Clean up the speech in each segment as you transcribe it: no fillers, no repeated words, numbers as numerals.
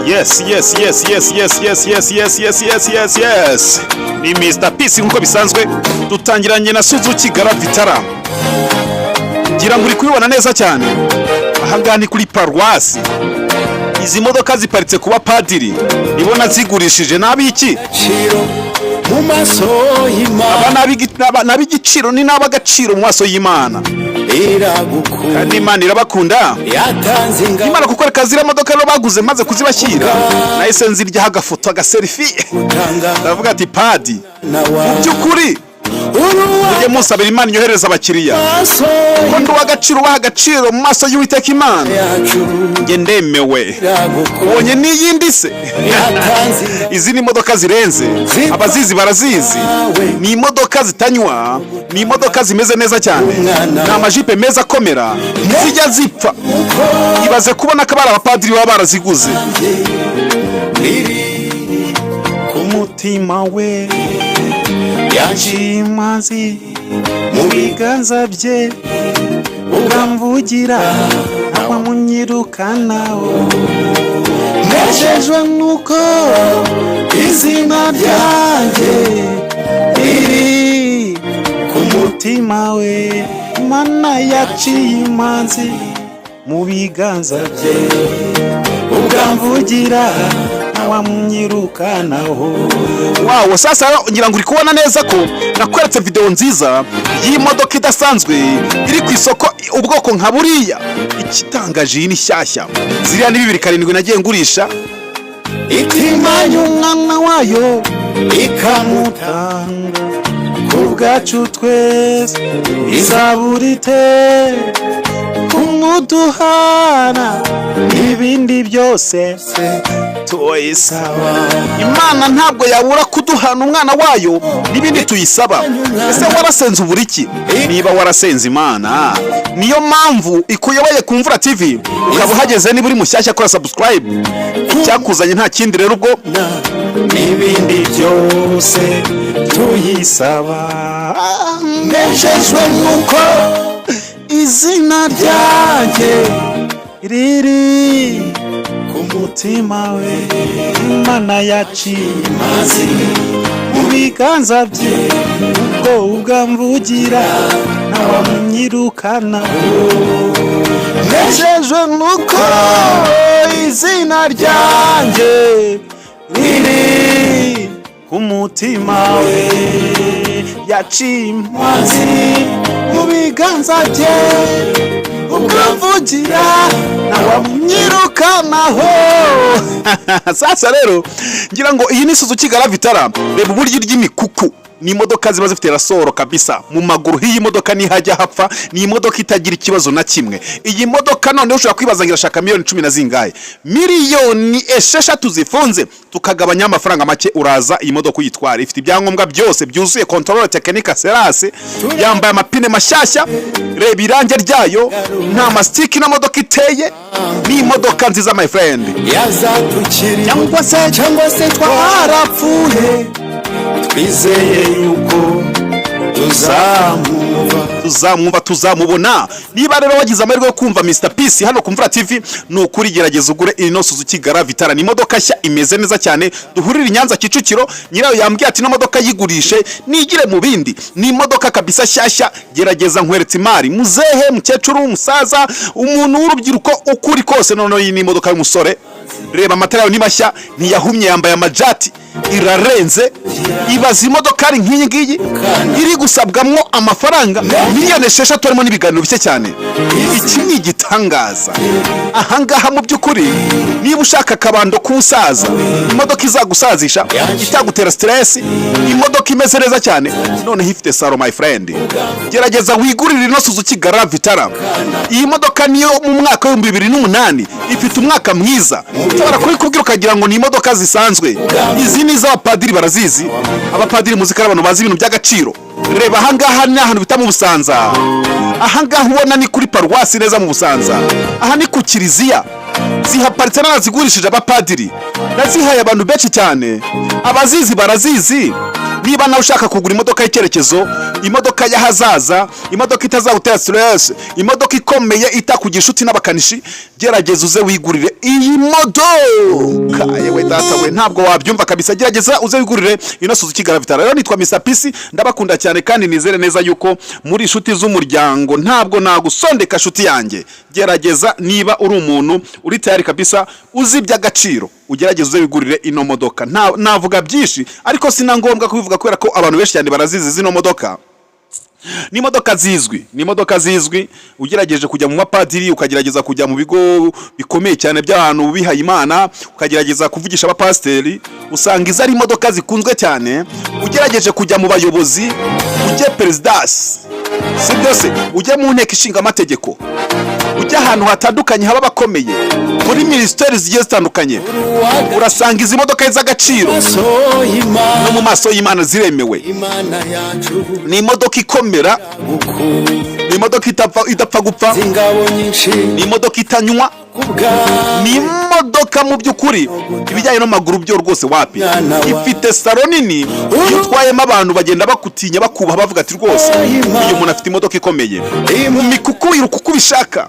Yes. Ni Mr. Peace nkuko bisanzwe dutangiranye na Suzuki Garavitara. Ngira ngo uri kubibona neza cyane. Aha ni kuri Paruwasi. Izi modoka ziparitse kuba padiri. Ibona zigurishije nabiki? Mu maso y'Imana. Nabigiciro ni nabagaciro mu maso y'Imana. Kandi Imana irabakunda. Imana kuko rekazira modoka no baguze maze kuzibashyira. Nahise nzirya agafoto agaselfie. Ndavuga ati padi. Mu byukuri ujye musabira Imana yohereza abakiriya. Ko ndi wagaciro bahagaciro mu maso y'Uwiteka Imana. Nge ndemewe. Ubonye n'iyindi se. Izi ni imodoka zirenze. Abazizi barazizi. Ni imodoka zitanywa. Ni imodoka zimeze neza cyane. Ni amajipe meza akomera. Zijya zipfa. Ibaze kubona ko abari abapadiri baba baraziguze. Ku mutima we yacimazi mu biganza bye ugamvugira abamunyirukanaho. Nejejwe nuko izina ryanjye riri ku mutima we. Imana yaciye imanzi mu biganza bye ugamvugira abamunyirukanaho. Wow, sasa ngira ngo uri kubona neza ko nakweretse video nziza y'imodoka idasanzwe iri ku isoko ubwoko nka buriya. Ikitangaje ni shyashya. Ziriya ni 207 nagiye ngurisha. Itimanya umwana wayo ikamutanga kubwacu twese izaburite kumuduhana ibindi byose tuyisaba. Imana ntabwo yabura kuduhana umwana wayo n'ibindi tuyisaba. Ese warasenze uburiki? Niba warasenze Imana niyo mpamvu ikuyoboye ku Mvura TV ukaba uhageze niba uri mushyashya kora subscribe. Cyakuzanye nta kindi rero ubwo n'ibindi byose tuyisaba. Nejejwe nuko izina ryanjye riri ku mutima we. Imana yaciye imanzi mu biganza bye ubwo ugamvugira ntawamunyirukanaho. Nejejwe nuko izina ryanjye riri ku mutima we. Yaciye imanzi mu biganza bye ugamvugira ntawamunyirukanaho. Sasa rero ngira ngo iyi ni Suzuki Garavitara. Reba uburyo ry'imikuku. Ni imodoka ziba zifite rasoro kabisa mu maguru. Iyi modoka ni hajya hapfa. Ni imodoka itagira ikibazo na kimwe. Iyi modoka none ushobora kwibaza ngira shaka miliyoni 10 na zingahe. Miliyoni 6 zifunze tukagabanya amafaranga make uraza iyi modoka uyitwara. Ifite ibyangombwa byose byuzuye, control technique serase, yambaye amapine mashyashya. Reba irange ryayo nta mastiki na modoka iteye. Ni imodoka nziza my friend. Yazatukiri cyangwa se twarapfuye twizeye yuko tuzamubona. Niba rero wagize amahirwe yo kumva Mr. Peace hano ku Mvura TV, nukuri gerageza ugure ino Suzuki Garavitara. Ni imodoka nshya imeze neza cyane. Duhurira Nyanza Kicukiro, nyirayo yambwiye ati no modoka yigurishe nigire mu bindi. Ni imodoka kabisa shyashya. Gerageza nkweretse imari muzehe, mukecuru, umusaza, umuntu w'urubyiruko ukuri kose. None iyi ni imodoka y'umusore. Reba amatara yayo ni mashya, ntiyahumye, yambaye amajati, irarenze. Ibaza imodoka ari nk'iyi ngiyi iri gusabwamwo amafaranga miliyoni 6 harimo n'ibiganiro bike cyane. Iki ni igitangaza. Ahangaha mu byukuri niba ushaka kabando k'usaza, imodoka izagusazisha, itagutera stress, imodoka imeze neza cyane, none hifite saro my friend. Gerageza wigurire ino Suzuki Garavitara. Iyi modoka niyo mu mwaka wa 2008. Ifite umwaka mwiza. Utabara kuri kubwira ukagira ngo ni imodoka zisanzwe. Izi ni z'abapadiri barazizi. Abapadiri muzika abantu bazi ibintu by'agaciro. Reba ahangaha ni ahantu bita mu Busanza. Ahangaha ubona ni kuri Paruwasi neza mu Busanza. Aha ni ku kiliziya. Zihaparitse n'azigurishije abapadiri. Nazihaye abantu benshi cyane. Abazizi barazizi. niba nawe ushaka kugura imodoka y'icyerekezo, imodoka y'ahazaza, imodoka itazagutera stress, imodoka ikomeye itakugira inshuti n'abakanishi, gerageza uze wigurire iyi modoka. Yewe data we, ntabwo wabyumva kabisa. Gerageza uze wigurire ino Suzuki Grand Vitara. Rero nitwa Mr Peace, ndabakunda cyane kandi nizere neza yuko muri inshuti z'umuryango ntabwo nagusondeka inshuti yanjye. Gerageza niba uri umuntu uri tayari kabisa uzi by'agaciro, ugerageza uze wigurire ino modoka. Navuga byinshi ariko sina ngombwa kubivuga kubera ko abantu benshi cyane barazizi zino modoka. Ni imodoka zizwi, ugerageje kujya mu mapadiri, ukagerageza kujya mu bigo bikomeye cyane by'abantu bihaye Imana, ukagerageza kuvugisha abapasiteri, usanga izo ari imodoka zikunzwe cyane. Ugerageje kujya mu bayobozi, ujye perezidansi, si byose, ujye mu nteko ishinga amategeko, ujya ahantu hatandukanye haba bakomeye, muri minisiteri zigiye zitandukanye, urasanga izi modoka z'agaciro. No mu maso y'Imana ziremewe. Ni imodoka ikomera, ni imodoka idapfa gupfa, ni imodoka itanywa, ni imodoka mu by'ukuri ibijyanye n'amaguru byo rwose wapi. Ifite salo nini, iyo utwayemo abantu bagenda bakutinya bakubaha bavuga ati rwose uyu muntu afite imodoka ikomeye. Mu mikuku wiruka uko ubishaka.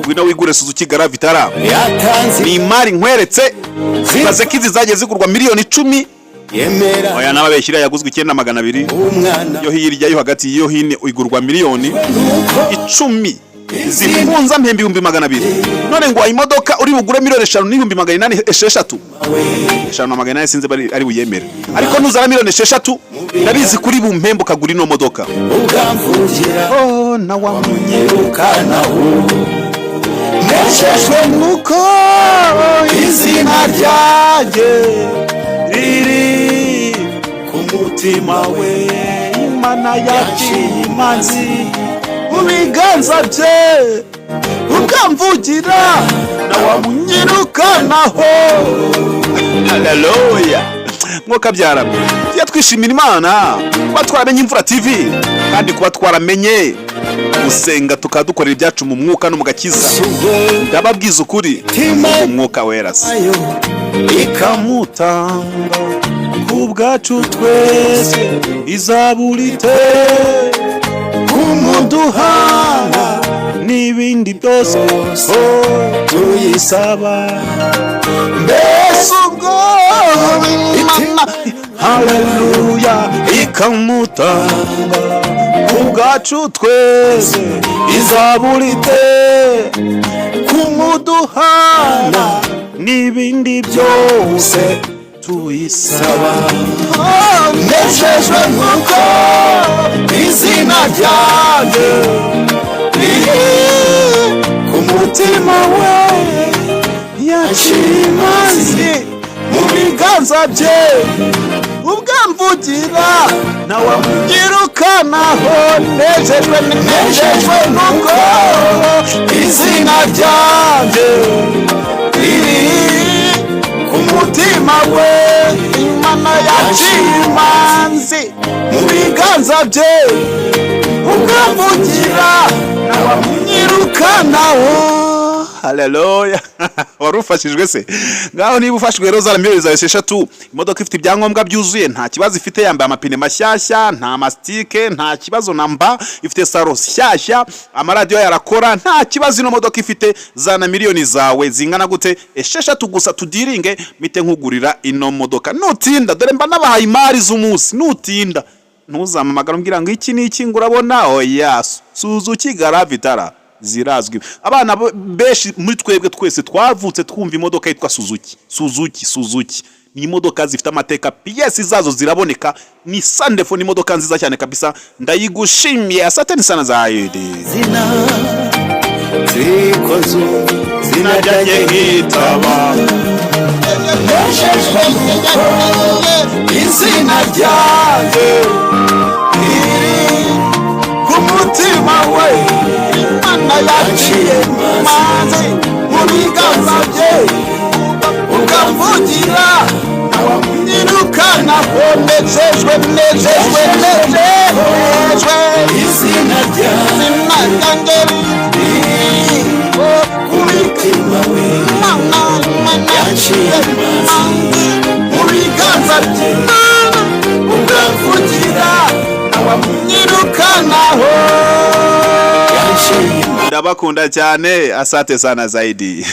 Wino wigure Suzuki Grand Vitara. Ni imari nkweretse, zimaze ko izi zagiye zigurwa miliyoni 10. Oya nababeshyira yaguzwe 9,200. Yo hirya yo hagati yo hine igurwa miliyoni 10. Zifunza mpembi 200,000. None ngo imodoka uri bugure miliyoni 5,800. 5,800 sinze bari ari buyemere. Ariko nuzara miliyoni 6 ndabizi kuri bumpembo kagura ino modoka. Oh na wamunyirukanaho, nesheshwe nuko izina ryanjye riri ku mutima we. Imana yaciye imanzi mu biganza bye, ukamvugira na wamunyirukanaho. Haleluya. Mwuka byarame tujya twishimira Imana kuba twaramenye Imvura TV, kandi kuba twaramenye gusenga tukadukorera ibyacu mu mwuka no mu gakiza. Ndababwiza ukuri, umwuka wera ikamutanga ku bwacu twese, izaburite kumuduhana n'ibindi byose tuyisaba. Mbese ubwo Imana, haleluya, ikamutanga ku bwacu twese, izaburite kumuduhana n'ibindi byose tuyisaba. Nejejwe nuko izina ryanjye riri ku mutima we, yaciye imanzi mu biganza bye, ubwamvugira na wamunyirukanaho. Nejejwe nuko izina ryanjye riri ku mutima we, Imana yaciye imanzi mu biganza bye, ubwamvugira na wamunyirukanaho. Haleluya. Warufashijwe se? Ngaho niba ufashwe rero za miliyoni 6, imodoka ifite ibyangombwa byuzuye, nta kibazo ifite, yambaye amapine mashyashya, nta mastike, nta kibazo namba, ifite saro shyashya, amaradio yarakora, nta kibazo. Ino modoka ifite zana miliyoni zawe zingana gute 6 gusa, tudiringe mite nkugurira ino modoka. Nutinda dore mba nabahaye imari z'umunsi, nutinda ntuzamamagara umbwira ngo iki niki ngurabona. Oya, Suzuki Grand Vitara zirazwi. Abana beshi muri twebwe twese twavutse twumva imodoka yitwa Suzuki. Ni imodoka zifite amateka, PS zazo ziraboneka, ni Sandefo, ni imodoka nziza cyane kabisa. Ndayigushimiye, asante sana zaidi. Zina ryanjye hitaba, izina ryanjye riri ku mutima we, Imana yaciye imanzi mu biganza bye, ukamvugira na wamunyirukanaho. Nejejwe izina ryanjye riri ku mutima we, Imana yaciye imanzi mu biganza bye. ndabakunda cyane, asante sana zaidi.